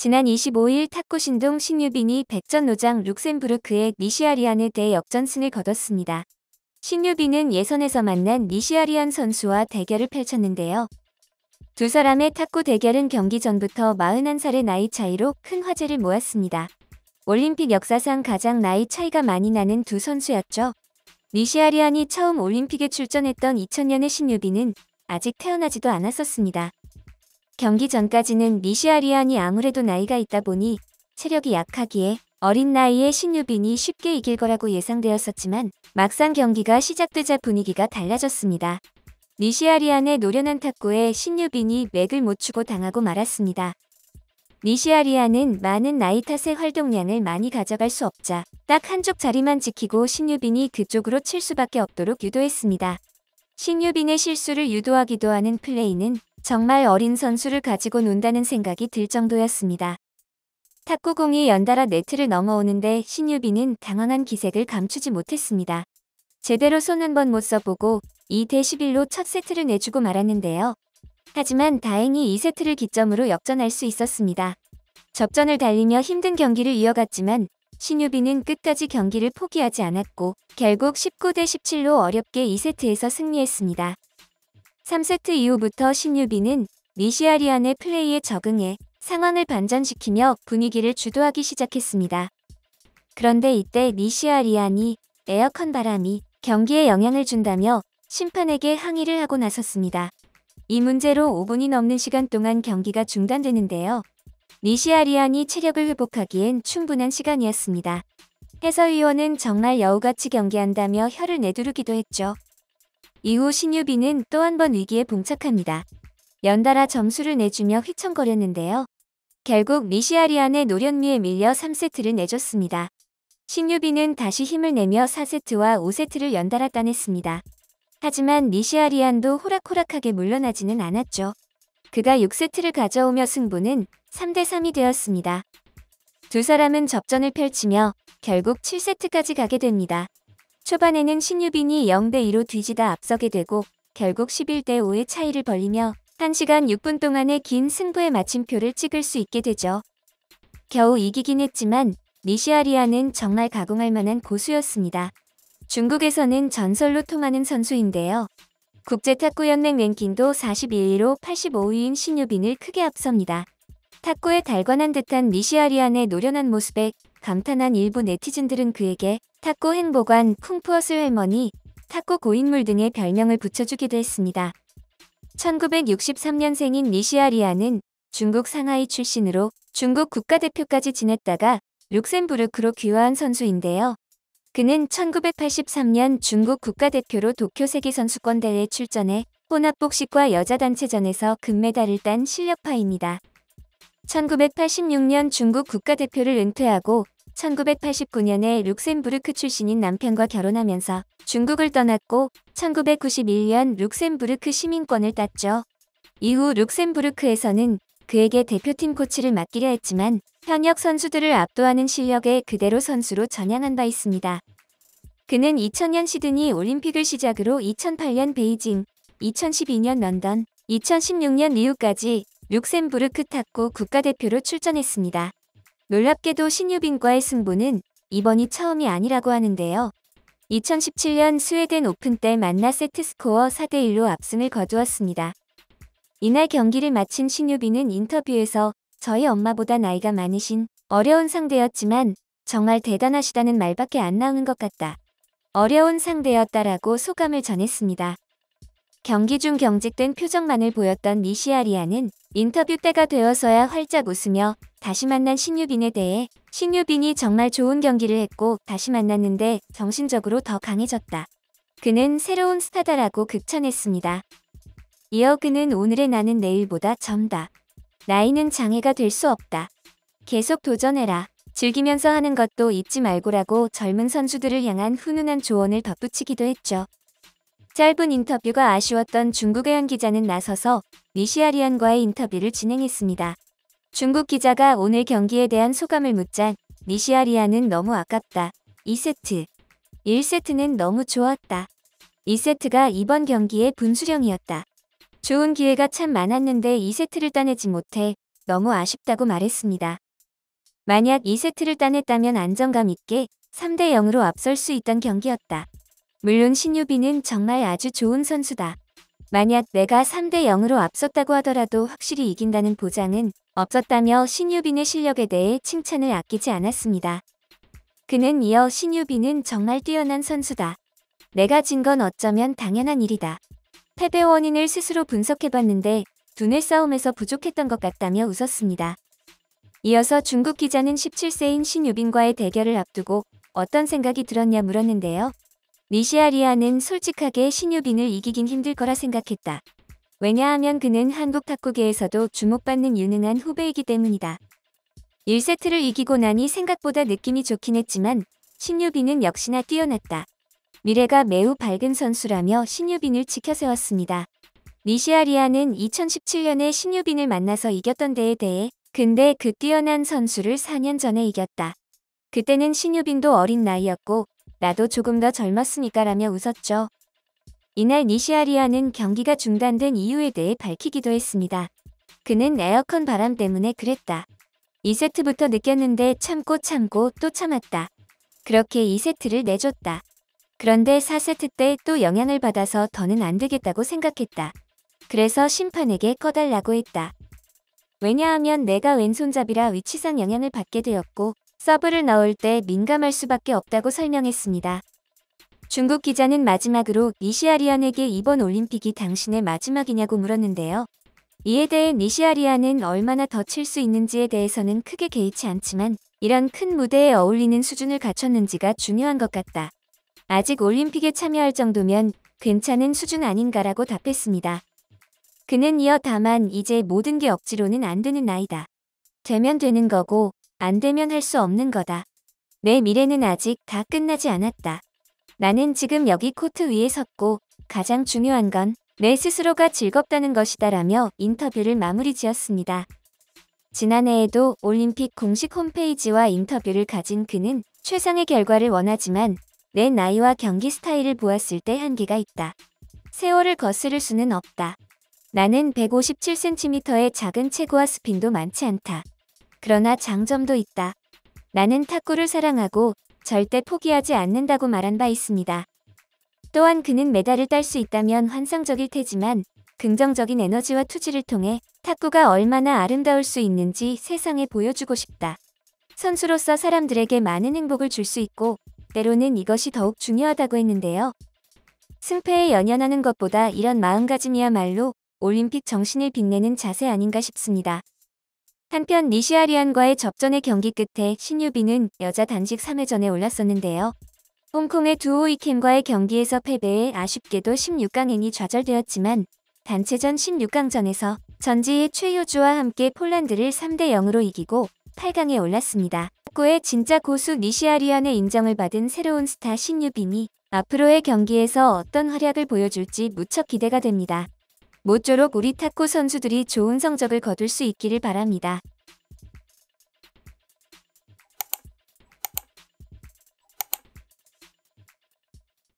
지난 25일 탁구 신동 신유빈이 백전 노장 룩셈부르크의 니시아리안에 대해 역전승을 거뒀습니다. 신유빈은 예선에서 만난 니시아리안 선수와 대결을 펼쳤는데요. 두 사람의 탁구 대결은 경기 전부터 41살의 나이 차이로 큰 화제를 모았습니다. 올림픽 역사상 가장 나이 차이가 많이 나는 두 선수였죠. 니시아리안이 처음 올림픽에 출전했던 2000년의 신유빈은 아직 태어나지도 않았었습니다. 경기 전까지는 니시아리안이 아무래도 나이가 있다 보니 체력이 약하기에 어린 나이에 신유빈이 쉽게 이길 거라고 예상되었었지만 막상 경기가 시작되자 분위기가 달라졌습니다. 니시아리안의 노련한 탁구에 신유빈이 맥을 못 추고 당하고 말았습니다. 니시아리안은 많은 나이 탓에 활동량을 많이 가져갈 수 없자 딱 한쪽 자리만 지키고 신유빈이 그쪽으로 칠 수밖에 없도록 유도했습니다. 신유빈의 실수를 유도하기도 하는 플레이는 정말 어린 선수를 가지고 논다는 생각이 들 정도였습니다. 탁구공이 연달아 네트를 넘어오는데 신유빈은 당황한 기색을 감추지 못했습니다. 제대로 손 한 번 못 써보고 2대11로 첫 세트를 내주고 말았는데요. 하지만 다행히 2세트를 기점으로 역전할 수 있었습니다. 접전을 달리며 힘든 경기를 이어갔지만 신유빈은 끝까지 경기를 포기하지 않았고 결국 19대17로 어렵게 2세트에서 승리했습니다. 3세트 이후부터 신유빈은 니시아리안의 플레이에 적응해 상황을 반전시키며 분위기를 주도하기 시작했습니다. 그런데 이때 니시아리안이 에어컨 바람이 경기에 영향을 준다며 심판에게 항의를 하고 나섰습니다. 이 문제로 5분이 넘는 시간 동안 경기가 중단되는데요. 니시아리안이 체력을 회복하기엔 충분한 시간이었습니다. 해설위원은 정말 여우같이 경기한다며 혀를 내두르기도 했죠. 이후 신유빈은 또 한 번 위기에 봉착합니다. 연달아 점수를 내주며 휘청거렸는데요. 결국 니시아리안의 노련미에 밀려 3세트를 내줬습니다. 신유빈은 다시 힘을 내며 4세트와 5세트를 연달아 따냈습니다. 하지만 니시아리안도 호락호락하게 물러나지는 않았죠. 그가 6세트를 가져오며 승부는 3대3이 되었습니다. 두 사람은 접전을 펼치며 결국 7세트까지 가게 됩니다. 초반에는 신유빈이 0대2로 뒤지다 앞서게 되고 결국 11대5의 차이를 벌리며 1시간 6분 동안의 긴 승부의 마침표를 찍을 수 있게 되죠. 겨우 이기긴 했지만 니시아리안은 정말 가공할 만한 고수였습니다. 중국에서는 전설로 통하는 선수인데요. 국제탁구연맹 랭킹도 41위로 85위인 신유빈을 크게 앞섭니다. 탁구에 달관한 듯한 니시아리안의 노련한 모습에 감탄한 일부 네티즌들은 그에게 탁구 행보관, 쿵푸어슬 할머니, 탁구 고인물 등의 별명을 붙여주기도 했습니다. 1963년생인 니시아리안은 중국 상하이 출신으로 중국 국가대표까지 지냈다가 룩셈부르크로 귀화한 선수인데요. 그는 1983년 중국 국가대표로 도쿄 세계선수권대회에 출전해 혼합복식과 여자단체전에서 금메달을 딴 실력파입니다. 1986년 중국 국가대표를 은퇴하고 1989년에 룩셈부르크 출신인 남편과 결혼하면서 중국을 떠났고 1991년 룩셈부르크 시민권을 땄죠. 이후 룩셈부르크에서는 그에게 대표팀 코치를 맡기려 했지만 현역 선수들을 압도하는 실력에 그대로 선수로 전향한 바 있습니다. 그는 2000년 시드니 올림픽을 시작으로 2008년 베이징, 2012년 런던, 2016년 리우까지 룩셈부르크 탁구 국가대표로 출전했습니다. 놀랍게도 신유빈과의 승부는 이번이 처음이 아니라고 하는데요. 2017년 스웨덴 오픈 때 만나 세트 스코어 4대1로 압승을 거두었습니다. 이날 경기를 마친 신유빈은 인터뷰에서 저희 엄마보다 나이가 많으신 어려운 상대였지만 정말 대단하시다는 말밖에 안 나오는 것 같다. 어려운 상대였다라고 소감을 전했습니다. 경기 중 경직된 표정만을 보였던 니시아리안은 인터뷰 때가 되어서야 활짝 웃으며 다시 만난 신유빈에 대해 신유빈이 정말 좋은 경기를 했고 다시 만났는데 정신적으로 더 강해졌다. 그는 새로운 스타다라고 극찬했습니다. 이어 그는 오늘의 나는 내일보다 젊다. 나이는 장애가 될 수 없다. 계속 도전해라. 즐기면서 하는 것도 잊지 말고라고 젊은 선수들을 향한 훈훈한 조언을 덧붙이기도 했죠. 짧은 인터뷰가 아쉬웠던 중국의 한 기자는 나서서 니시아리안과의 인터뷰를 진행했습니다. 중국 기자가 오늘 경기에 대한 소감을 묻자 니시아리안은 너무 아깝다. 2세트. 1세트는 너무 좋았다. 2세트가 이번 경기의 분수령이었다. 좋은 기회가 참 많았는데 2세트를 따내지 못해 너무 아쉽다고 말했습니다. 만약 2세트를 따냈다면 안정감 있게 3대 0으로 앞설 수 있던 경기였다. 물론 신유빈은 정말 아주 좋은 선수다. 만약 내가 3대 0으로 앞섰다고 하더라도 확실히 이긴다는 보장은 없었다며 신유빈의 실력에 대해 칭찬을 아끼지 않았습니다. 그는 이어 신유빈은 정말 뛰어난 선수다. 내가 진 건 어쩌면 당연한 일이다. 패배 원인을 스스로 분석해봤는데 두뇌 싸움에서 부족했던 것 같다며 웃었습니다. 이어서 중국 기자는 17세인 신유빈과의 대결을 앞두고 어떤 생각이 들었냐 물었는데요. 니시아리아는 솔직하게 신유빈을 이기긴 힘들 거라 생각했다. 왜냐하면 그는 한국 탁구계에서도 주목받는 유능한 후배이기 때문이다. 1세트를 이기고 나니 생각보다 느낌이 좋긴 했지만 신유빈은 역시나 뛰어났다. 미래가 매우 밝은 선수라며 신유빈을 지켜세웠습니다. 니시아리아는 2017년에 신유빈을 만나서 이겼던 데에 대해 근데 그 뛰어난 선수를 4년 전에 이겼다. 그때는 신유빈도 어린 나이였고 나도 조금 더 젊었으니까 라며 웃었죠. 이날 니시아리아는 경기가 중단된 이유에 대해 밝히기도 했습니다. 그는 에어컨 바람 때문에 그랬다. 2세트부터 느꼈는데 참고 또 참았다. 그렇게 2세트를 내줬다. 그런데 4세트 때 또 영향을 받아서 더는 안 되겠다고 생각했다. 그래서 심판에게 꺼달라고 했다. 왜냐하면 내가 왼손잡이라 위치상 영향을 받게 되었고 서브를 넣을 때 민감할 수밖에 없다고 설명했습니다. 중국 기자는 마지막으로 니시아리안에게 이번 올림픽이 당신의 마지막이냐고 물었는데요. 이에 대해 니시아리안은 얼마나 더 칠 수 있는지에 대해서는 크게 개의치 않지만 이런 큰 무대에 어울리는 수준을 갖췄는지가 중요한 것 같다. 아직 올림픽에 참여할 정도면 괜찮은 수준 아닌가라고 답했습니다. 그는 이어 다만 이제 모든 게 억지로는 안 되는 나이다. 되면 되는 거고 안 되면 할 수 없는 거다. 내 미래는 아직 다 끝나지 않았다. 나는 지금 여기 코트 위에 섰고 가장 중요한 건 내 스스로가 즐겁다는 것이다라며 인터뷰를 마무리 지었습니다. 지난해에도 올림픽 공식 홈페이지와 인터뷰를 가진 그는 최상의 결과를 원하지만 내 나이와 경기 스타일을 보았을 때 한계가 있다. 세월을 거스를 수는 없다. 나는 157cm의 작은 체구와 스핀도 많지 않다. 그러나 장점도 있다. 나는 탁구를 사랑하고 절대 포기하지 않는다고 말한 바 있습니다. 또한 그는 메달을 딸 수 있다면 환상적일 테지만 긍정적인 에너지와 투지를 통해 탁구가 얼마나 아름다울 수 있는지 세상에 보여주고 싶다. 선수로서 사람들에게 많은 행복을 줄 수 있고 때로는 이것이 더욱 중요하다고 했는데요. 승패에 연연하는 것보다 이런 마음가짐이야말로 올림픽 정신을 빛내는 자세 아닌가 싶습니다. 한편 니시아리안과의 접전의 경기 끝에 신유빈은 여자 단식 3회전에 올랐었는데요. 홍콩의 두오이캠과의 경기에서 패배해 아쉽게도 16강행이 좌절되었지만 단체전 16강전에서 전지의 최효주와 함께 폴란드를 3대 0으로 이기고 8강에 올랐습니다. 탁구의 진짜 고수 니시아리안의 인정을 받은 새로운 스타 신유빈이 앞으로의 경기에서 어떤 활약을 보여줄지 무척 기대가 됩니다. 모쪼록 우리 탁구 선수들이 좋은 성적을 거둘 수 있기를 바랍니다.